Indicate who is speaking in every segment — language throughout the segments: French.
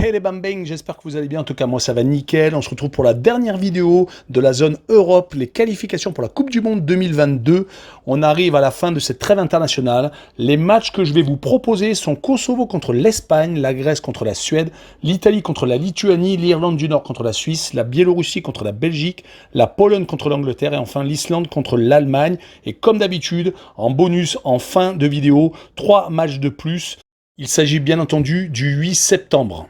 Speaker 1: Hey les bambang, j'espère que vous allez bien. En tout cas, moi ça va nickel. On se retrouve pour la dernière vidéo de la zone Europe, les qualifications pour la Coupe du Monde 2022. On arrive à la fin de cette trêve internationale. Les matchs que je vais vous proposer sont Kosovo contre l'Espagne, la Grèce contre la Suède, l'Italie contre la Lituanie, l'Irlande du Nord contre la Suisse, la Biélorussie contre la Belgique, la Pologne contre l'Angleterre et enfin l'Islande contre l'Allemagne. Et comme d'habitude, en bonus, en fin de vidéo, 3 matchs de plus. Il s'agit bien entendu du 8 septembre.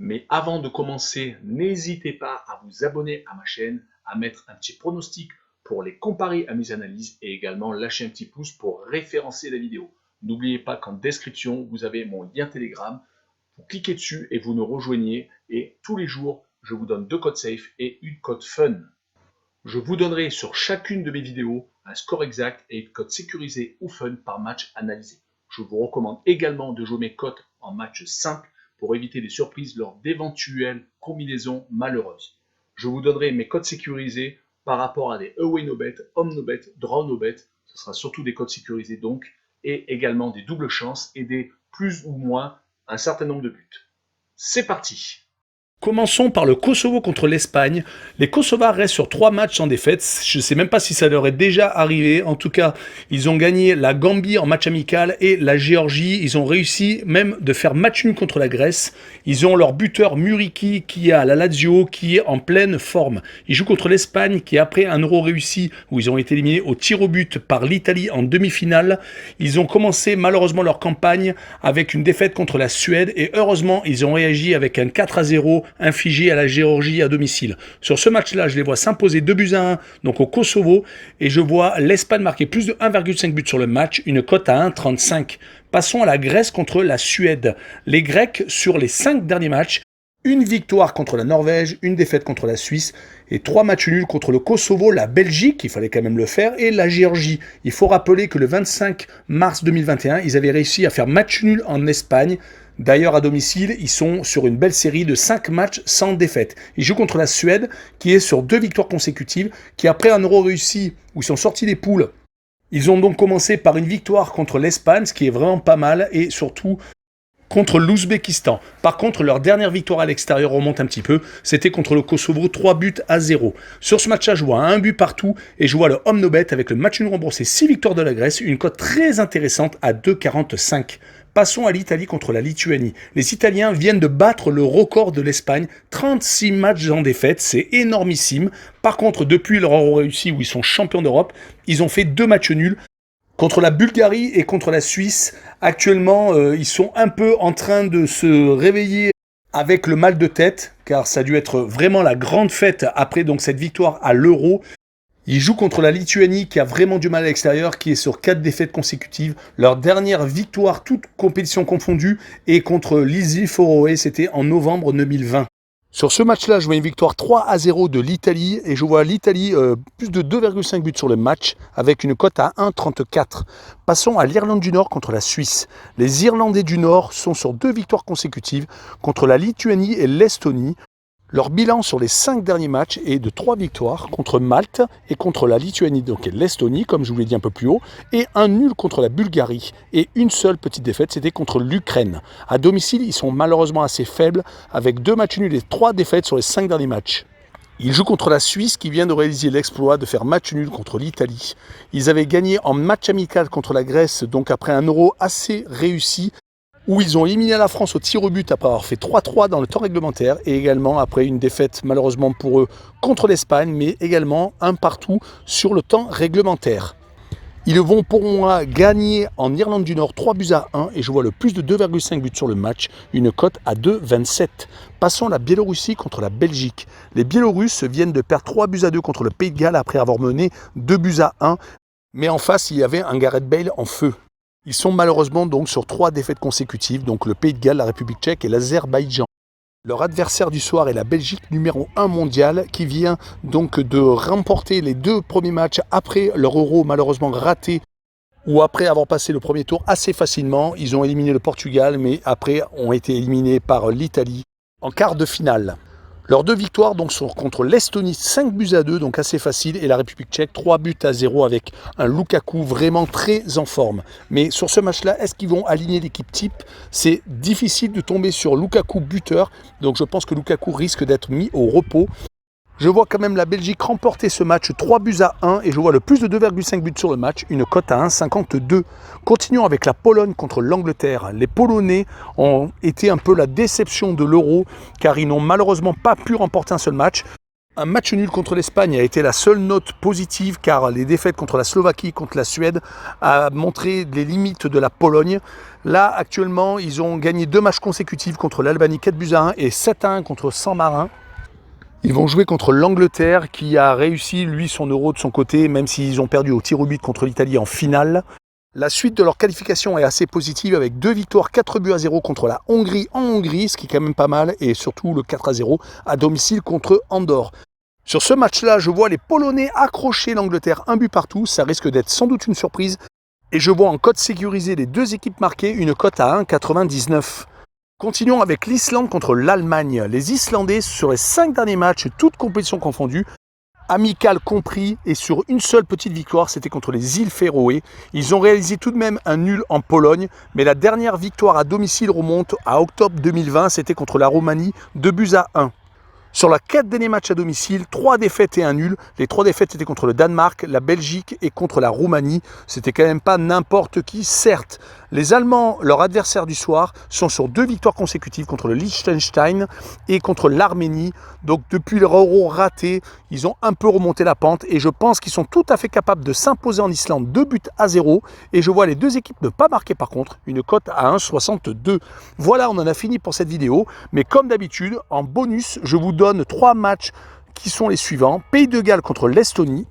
Speaker 1: Mais avant de commencer, n'hésitez pas à vous abonner à ma chaîne, à mettre un petit pronostic pour les comparer à mes analyses et également lâcher un petit pouce pour référencer la vidéo. N'oubliez pas qu'en description, vous avez mon lien Telegram. Vous cliquez dessus et vous nous rejoignez. Et tous les jours, je vous donne 2 codes safe et une code fun. Je vous donnerai sur chacune de mes vidéos un score exact et une cote sécurisée ou fun par match analysé. Je vous recommande également de jouer mes cotes en match simple pour éviter des surprises lors d'éventuelles combinaisons malheureuses. Je vous donnerai mes codes sécurisés par rapport à des away no bet, home no bet, draw no bet. Ce sera surtout des codes sécurisés donc, et également des doubles chances et des plus ou moins un certain nombre de buts. C'est parti! Commençons par le Kosovo contre l'Espagne. Les Kosovars restent sur 3 matchs sans défaite. Je ne sais même pas si ça leur est déjà arrivé. En tout cas, ils ont gagné la Gambie en match amical et la Géorgie. Ils ont réussi même de faire match nul contre la Grèce. Ils ont leur buteur Muriqi qui est à la Lazio, qui est en pleine forme. Ils jouent contre l'Espagne qui, après un Euro réussi où ils ont été éliminés au tir au but par l'Italie en demi-finale, ils ont commencé malheureusement leur campagne avec une défaite contre la Suède et heureusement, ils ont réagi avec un 4-0 infligé à la Géorgie à domicile. Sur ce match-là, je les vois s'imposer 2-1 donc au Kosovo et je vois l'Espagne marquer plus de 1,5 buts sur le match, une cote à 1,35. Passons à la Grèce contre la Suède. Les Grecs, sur les 5 derniers matchs, une victoire contre la Norvège, une défaite contre la Suisse et 3 matchs nuls contre le Kosovo, la Belgique, il fallait quand même le faire, et la Géorgie. Il faut rappeler que le 25 mars 2021, ils avaient réussi à faire match nul en Espagne. D'ailleurs, à domicile, ils sont sur une belle série de 5 matchs sans défaite. Ils jouent contre la Suède, qui est sur 2 victoires consécutives, qui après un Euro réussi, où ils sont sortis des poules, ils ont donc commencé par une victoire contre l'Espagne, ce qui est vraiment pas mal, et surtout contre l'Ouzbékistan. Par contre, leur dernière victoire à l'extérieur remonte un petit peu. C'était contre le Kosovo, 3-0. Sur ce match-là, je vois un but partout et je vois le home no bet avec le match nul remboursé, 6 victoires de la Grèce, une cote très intéressante à 2,45. Passons à l'Italie contre la Lituanie. Les Italiens viennent de battre le record de l'Espagne, 36 matchs en défaite, c'est énormissime. Par contre, depuis leur Euro réussi où ils sont champions d'Europe, ils ont fait 2 matchs nuls. Contre la Bulgarie et contre la Suisse, actuellement, ils sont un peu en train de se réveiller avec le mal de tête, car ça a dû être vraiment la grande fête après donc cette victoire à l'Euro. Ils jouent contre la Lituanie qui a vraiment du mal à l'extérieur, qui est sur 4 défaites consécutives. Leur dernière victoire, toute compétition confondue, est contre l'Isi Foroe, c'était en novembre 2020. Sur ce match-là, je vois une victoire 3-0 de l'Italie et je vois l'Italie plus de 2,5 buts sur le match avec une cote à 1,34. Passons à l'Irlande du Nord contre la Suisse. Les Irlandais du Nord sont sur 2 victoires consécutives contre la Lituanie et l'Estonie. Leur bilan sur les 5 derniers matchs est de 3 victoires contre Malte et contre la Lituanie, donc l'Estonie, comme je vous l'ai dit un peu plus haut, et un nul contre la Bulgarie. Et une seule petite défaite, c'était contre l'Ukraine. À domicile, ils sont malheureusement assez faibles, avec 2 matchs nuls et 3 défaites sur les 5 derniers matchs. Ils jouent contre la Suisse qui vient de réaliser l'exploit de faire match nul contre l'Italie. Ils avaient gagné en match amical contre la Grèce, donc après un Euro assez réussi, où ils ont éliminé la France au tir au but après avoir fait 3-3 dans le temps réglementaire et également après une défaite malheureusement pour eux contre l'Espagne, mais également un partout sur le temps réglementaire. Ils vont pour moi gagner en Irlande du Nord 3-1 et je vois le plus de 2,5 buts sur le match, une cote à 2,27. Passons à la Biélorussie contre la Belgique. Les Biélorusses viennent de perdre 3-2 contre le Pays de Galles après avoir mené 2-1, mais en face il y avait un Gareth Bale en feu. Ils sont malheureusement donc sur 3 défaites consécutives, donc le Pays de Galles, la République tchèque et l'Azerbaïdjan. Leur adversaire du soir est la Belgique numéro 1 mondiale qui vient donc de remporter les 2 premiers matchs après leur Euro malheureusement raté ou après avoir passé le premier tour assez facilement. Ils ont éliminé le Portugal mais après ont été éliminés par l'Italie en quart de finale.
Speaker 2: Leurs 2 victoires donc, sont contre l'Estonie 5-2, donc assez facile, et la République tchèque 3-0 avec un Lukaku vraiment très en forme. Mais sur ce match-là, est-ce qu'ils vont aligner l'équipe type? C'est difficile de tomber sur Lukaku buteur, donc je pense que Lukaku risque d'être mis au repos. Je vois quand même la Belgique remporter ce match 3-1 et je vois le plus de 2,5 buts sur le match, une cote à 1,52. Continuons avec la Pologne contre l'Angleterre. Les Polonais ont été un peu la déception de l'Euro car ils n'ont malheureusement pas pu remporter un seul match. Un match nul contre l'Espagne a été la seule note positive car les défaites contre la Slovaquie, contre la Suède a montré les limites de la Pologne. Là, actuellement, ils ont gagné 2 matchs consécutifs contre l'Albanie 4-1 et 7-1 contre San Martin. Ils vont jouer contre l'Angleterre qui a réussi, lui, son Euro de son côté, même s'ils ont perdu au tir au but contre l'Italie en finale. La suite de leur qualification est assez positive avec 2 victoires 4-0 contre la Hongrie en Hongrie, ce qui est quand même pas mal, et surtout le 4-0 à domicile contre Andorre. Sur ce match-là, je vois les Polonais accrocher l'Angleterre 1 but partout, ça risque d'être sans doute une surprise. Et je vois en cote sécurisée les 2 équipes marquées, une cote à 1,99. Continuons avec l'Islande contre l'Allemagne. Les Islandais, sur les 5 derniers matchs, toutes compétitions confondues, amicales compris, et sur une seule petite victoire, c'était contre les îles Féroé. Ils ont réalisé tout de même un nul en Pologne, mais la dernière victoire à domicile remonte à octobre 2020, c'était contre la Roumanie, 2-1. Sur la 4 derniers matchs à domicile, 3 défaites et un nul. Les 3 défaites étaient contre le Danemark, la Belgique et contre la Roumanie. C'était quand même pas n'importe qui, certes. Les Allemands, leur adversaire du soir, sont sur 2 victoires consécutives contre le Liechtenstein et contre l'Arménie. Donc depuis leur Euro raté, ils ont un peu remonté la pente et je pense qu'ils sont tout à fait capables de s'imposer en Islande 2-0. Et je vois les 2 équipes ne pas marquer par contre, une cote à 1,62. Voilà, on en a fini pour cette vidéo. Mais comme d'habitude, en bonus, je vous donne 3 matchs qui sont les suivants. Pays de Galles contre l'Estonie,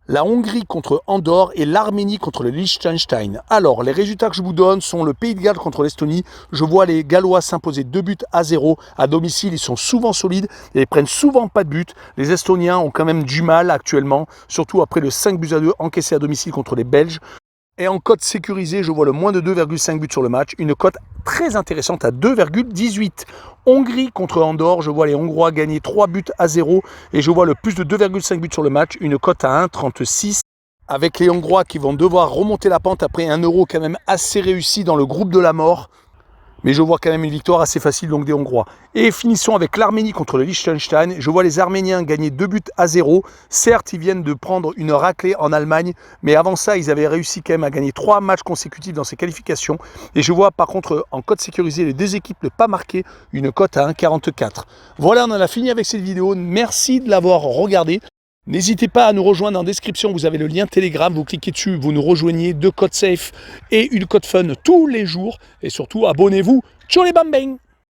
Speaker 2: la Hongrie contre Andorre et l'Arménie contre le Liechtenstein. Alors, les résultats que je vous donne sont le Pays de Galles contre l'Estonie. Je vois les Gallois s'imposer 2-0 à domicile. Ils sont souvent solides et ils prennent souvent pas de but. Les Estoniens ont quand même du mal actuellement, surtout après le 5-2 encaissé à domicile contre les Belges. Et en cote sécurisée, je vois le moins de 2,5 buts sur le match, une cote très intéressante à 2,18. Hongrie contre Andorre, je vois les Hongrois gagner 3-0 et je vois le plus de 2,5 buts sur le match, une cote à 1,36. Avec les Hongrois qui vont devoir remonter la pente après un Euro quand même assez réussi dans le groupe de la mort. Mais je vois quand même une victoire assez facile donc des Hongrois. Et finissons avec l'Arménie contre le Liechtenstein. Je vois les Arméniens gagner 2-0. Certes, ils viennent de prendre une raclée en Allemagne, mais avant ça, ils avaient réussi quand même à gagner 3 matchs consécutifs dans ces qualifications. Et je vois par contre en cote sécurisée les 2 équipes ne pas marquer, une cote à 1,44. Voilà, on en a fini avec cette vidéo. Merci de l'avoir regardée. N'hésitez pas à nous rejoindre en description, vous avez le lien Telegram, vous cliquez dessus, vous nous rejoignez, 2 codes safe et une code fun tous les jours. Et surtout, abonnez-vous. Ciao les bambins!